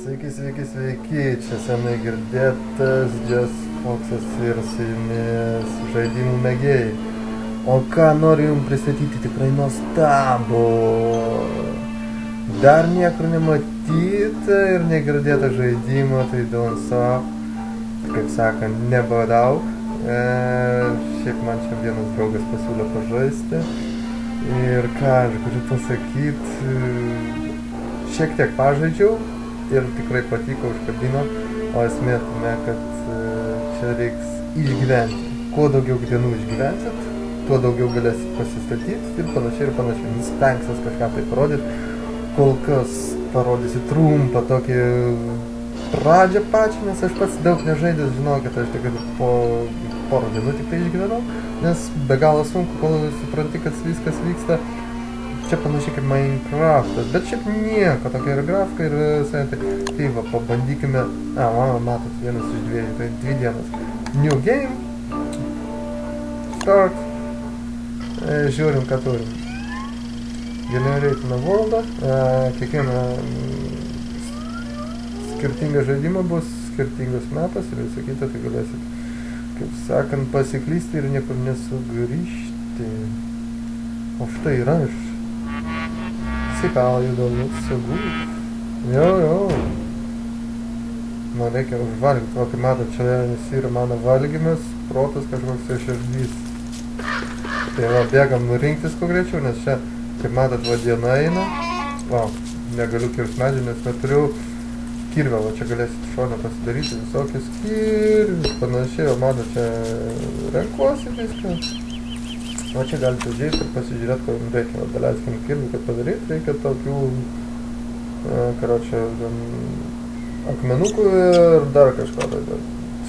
Sveiki, sveiki, sveiki, čia senai girdėtas Just Foxas ir su jumis žaidimų mėgėjai. O ką noriu jums pristatyti, tikrai nuostabu. Dar niekur nematyta ir negirdėta žaidimo, tai Don't Stop, kaip sakant, nebadaug. Šiaip man čia vienas draugas pasiūlė pažaisti. Ir ką aš galiu pasakyti, šiek tiek pažaidžiau. Ir tikrai patiko, užkabino, o esmė tame, kad čia reiks išgyventi. Kuo daugiau dienų išgyvensit, tuo daugiau galėsit pasistatyti ir panašiai ir panašiai. Nuspengsas kažką tai parodyti. Kol kas parodysiu trumpą tokį pradžią pačią, nes aš pats daug nežaidęs, žinau, kad aš tik po porą dienų tik tai išgyvenau, nes be galo sunku, kol supranti, kad viskas vyksta. Čia panašiai kaip Minecraftas, bet šiaip nieko, tokia yra grafika ir tai va, pabandykime, matot, vienas iš dviejų, tai 2 dienas. New game, start, žiūrim, ką turim. Generate world, kiekviena skirtinga žaidima bus, skirtingas metas ir visą kitą, tai galėsit, kaip sakant, pasiklysti ir niekur nesugrįžti. O štai yra iš. How you don't look so good. Jo. Man reikia užvalgyti, o kaip matot, čia yra mano valgymas, protas kažkoks širdys. Tai va, bėgam rinktis kuo greičiau, nes čia, kaip matot, va diena eina. Negaliu kirst medžių, nes neturiu kirvę, va čia galėsit šoną pasidaryti visokius kirvius, panašiai, o matot, čia renkuosi viską. O čia galite žaisti ir pasižiūrėti, ko jums reikia. Daleiskim kirvių, kad padaryti, reikia tokių, akmenukų ir dar kažko,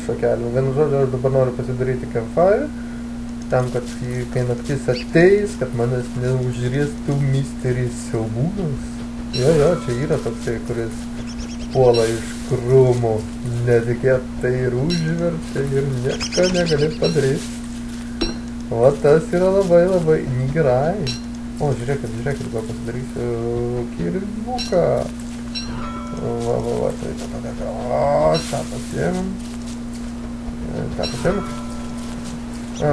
šakelių. Vienu žodžiu, aš dabar noriu pasidaryti campfire, tam, kad kai naktis ateis, kad manęs neužriestų misteris siaubūnas. Jo, čia yra toksai, kuris puola iš krūmų, netikėtai ir užverčia ir nieko negali padaryti. O tas yra labai gerai. O, žiūrėkit, gal pasidarysiu kirvuką. Va, tai tada. O, tą pasiėmėm.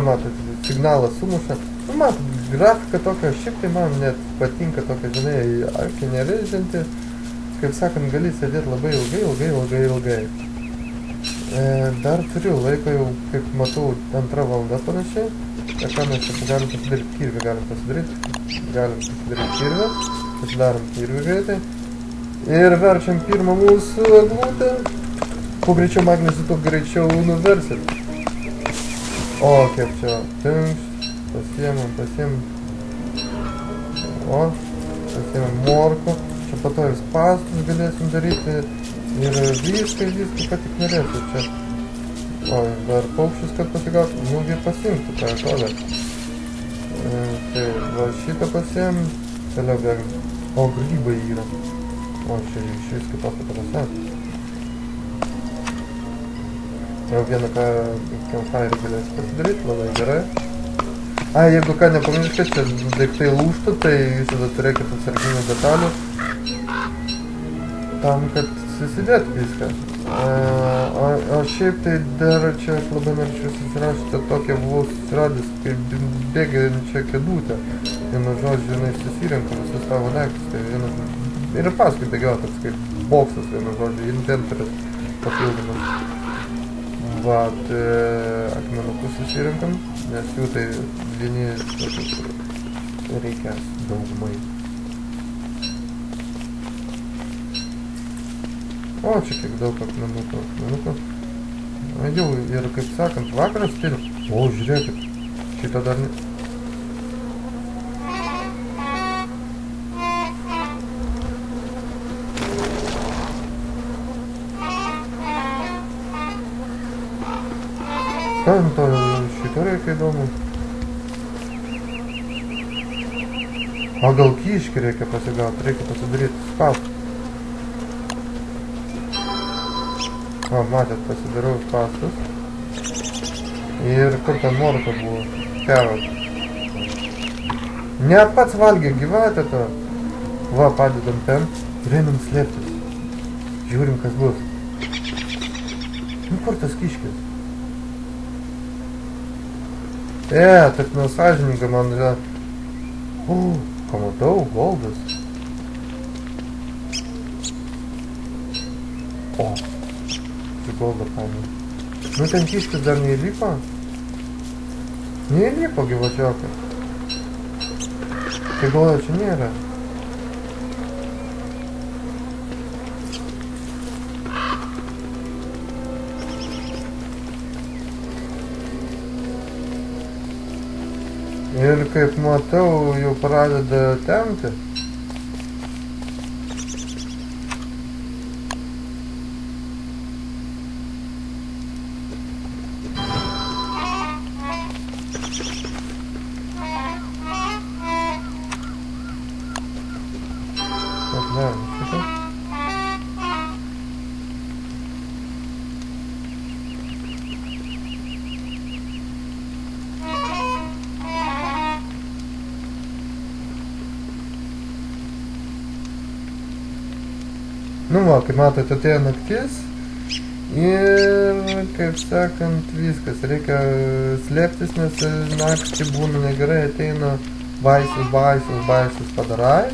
Matot, signalas sumuša. Matot, grafika tokia, šiaip tai man net patinka tokia, žinai, akį nerežinti. Kaip sakant, gali sėdėti labai ilgai. Dar turiu laiko jau, kaip matau, 2 valanda panašiai. Ką mes čia galim pasidaryti kirvį, pasidarom kirvį greitai ir verčiam pirmą mūsų eglutę. Kuo greičiau magnesį, tuo greičiau nuversit. O, kiek čia tinkš, pasiėmėm. O, pasiėmėm morko, čia po to ir spąstus galėsim daryti ir viską, ką tik norėsiu čia. O, dar paukščius, kad pasigautų, ir pasiimtų tą atrodą. Tai va šitą pasiėm, toliau bėgam. O, grybai yra. O, čia iš vis kitos patarose. Jau vieną ką campfire galėsiu pasidaryti, labai gerai. Jeigu ką nepamirškit, čia daiktai lūžtų, tai visada turėkit atsarginių detalių. Tam, kad susidėtų viską. O šiaip tai dar čia aš labai norėčiau susirašyti tokią buvau susiradęs kaip bėgiančią kėdutę. Vienu žodžiu, jinai susirenka visus savo daiktus. Tai vienas ir paskui bėgioja toks kaip boksas, vienu žodžiu, inventorius papildomas. Va, akmenukus susirenkam, nes jų tai vieni reikės daugumai. O, čia kiek daug akmenukų. Jau, ir kaip sakant, vakaras tai... O, žiūrėkit, šitą dar ne... Ką, to šito reikia įdomu? O, gal kiškį reikia pasigauti, reikia pasidaryti spąstus. O, matėt, pasidarau spąstus. Ir kur ten morka buvo? Carrot. Ne pats valgė gyvatę to. Va, padedam ten ir einam slėptis. Žiūrim, kas bus. Nu, kur tas kiškis? Taip nesąžininga man yra. Pamatau, goldas. Tai goldą paėmė. Nu, ten kiškis dar neįlipo? Neįlipo gyvačiokai. Tai goldo čia nėra. Ir kaip matau, jau pradeda tempti. Atleidžiu šitą. Nu va, kaip matote, atėjo naktis ir, kaip sakant, viskas, reikia slėptis, nes naktį būna negerai, ateina baisius padarai,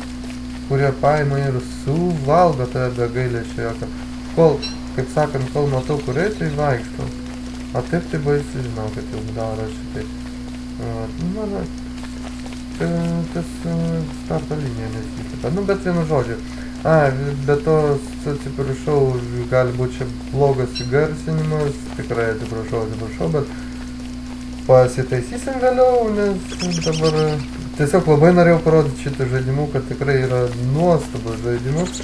kurie paima ir suvalgo tave be gailesčio jokio. Kol, kaip sakant, kol matau, kur tai vaikšto. O taip tai baisi, žinau, kad jau daro šitaip. Mano, tas starto linija nesikeita. Nu, bet vienu žodžiu. Be to, atsiprašau, gali būti čia blogas įgarsinimas, tikrai atsiprašau, bet pasitaisysim vėliau, nes dabar tiesiog labai norėjau parodyti šitą žaidimų, kad tikrai yra nuostabus žaidimus.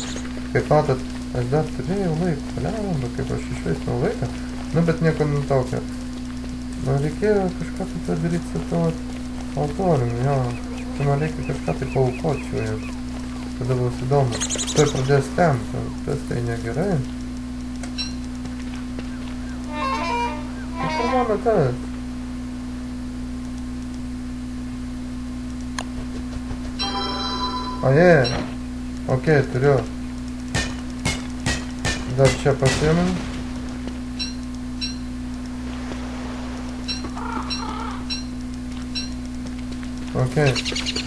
Kaip matot, aš dar turėjau laiko, paliaubą, kaip aš išveistinau laiką, nu bet nieko netaukė. Man reikėjo kažką tai padaryti su to altoriumi, jo, tai man reikia kažką tai paaukoti šioje. Tada bus įdomu. Tai pradės tempti, tas tai negerai. Kur mano tas? Ok, turiu. Dar čia pasiėmėm. Ok,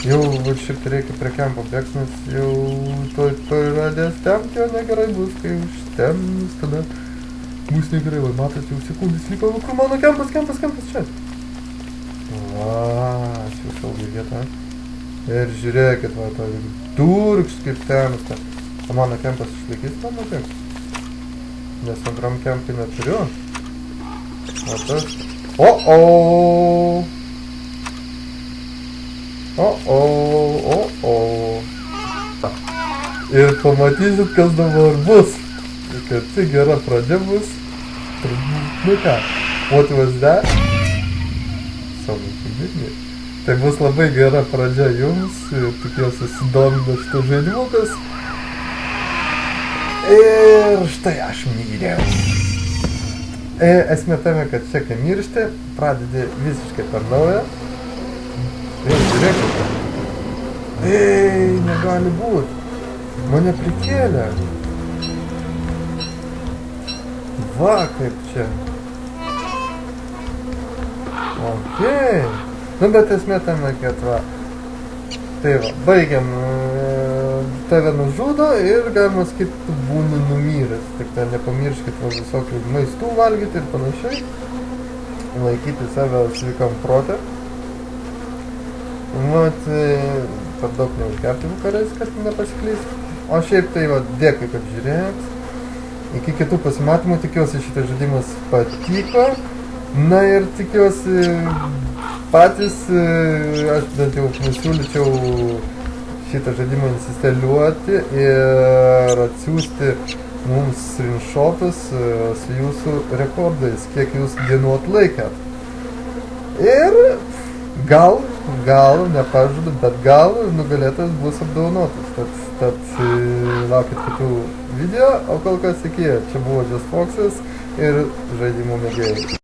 jau šiaip reikia prie kempo bėgti, nes jau toj pradės tempti, jo negerai bus, kai užtemnis, tada bus negerai, va, matot, jau sekundės liko, kur mano kempas čia. Aš jau saugai vietą. Ir žiūrėkit, va, to durks kaip temsta. O mano kempas išlaikys tam nutiek? Nes antram kempui neturiu. O tas... Ir pamatysit, kas dabar bus. Kad tai gera pradžia bus. Nu ką, what was that? Savo kibirnį. Tai bus labai gera pradžia jums. Tikiuosi sudomino šitas žaidimukas. Ir štai aš myriau. Esmė tame, kad čia kai miršti, pradedi visiškai per naują. Žiūrėkite. Negali būt. Mane prikėlė. Va, kaip čia. Ok. Nu, bet esmė tame, kad va. Tai va, baigiam. Tave nužudo ir galima sakyti, tu būni numyręs. Tik ten nepamirškit va visokių maistų valgyti ir panašiai. Laikyti save sveikam prote. Vat, per daug neužgerti vakarais, kad nepasiklys. O šiaip tai, va, dėkui, kad žiūrėjot. Iki kitų pasimatymų, tikiuosi šitas žaidimas patiko. Na ir tikiuosi patys, aš bent jau pasiūlyčiau šitą žaidimą instaliuoti ir atsiųsti mums screenshotus su jūsų rekordais, kiek jūs dienų atlaikėt. Ir gal, nepažadu, bet gal nugalėtojas bus apdovanotas. Tad laukit kitų video, o kol kas iki. Čia buvo Just Foxas ir žaidimų mėgėjai.